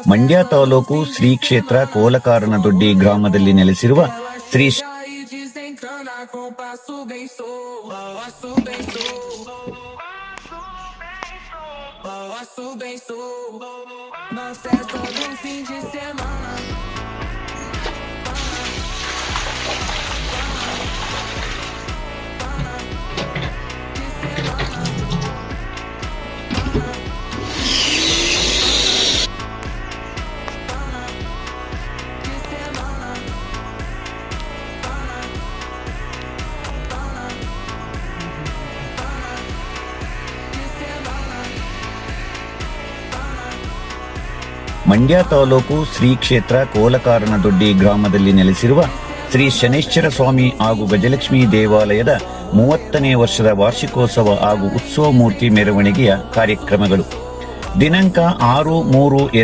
ಮಂಡ್ಯ ತಾಲೂಕು ಶ್ರೀ ಕ್ಷೇತ್ರ ಕೋಲಕಾರನದೊಡ್ಡಿ ಗ್ರಾಮದಲ್ಲಿ ನೆಲೆಸಿರುವ ಶ್ರೀ ಮಂಡ್ಯ ತಾಲೂಕು ಶ್ರೀ ಕ್ಷೇತ್ರ ಕೋಲಕಾರನದೊಡ್ಡಿ ಗ್ರಾಮದಲ್ಲಿ ನೆಲೆಸಿರುವ ಶ್ರೀ ಶನೈಶ್ಚರ ಸ್ವಾಮಿ ಹಾಗೂ ಗಜಲಕ್ಷ್ಮಿ ದೇವಾಲಯದ 30ನೇ ವರ್ಷದ ವಾರ್ಷಿಕೋತ್ಸವ ಹಾಗೂ ಉತ್ಸವ ಮೂರ್ತಿ ಮೆರವಣಿಗೆಯ ಕಾರ್ಯಕ್ರಮಗಳು ದಿನಾಂಕ 6-3-2023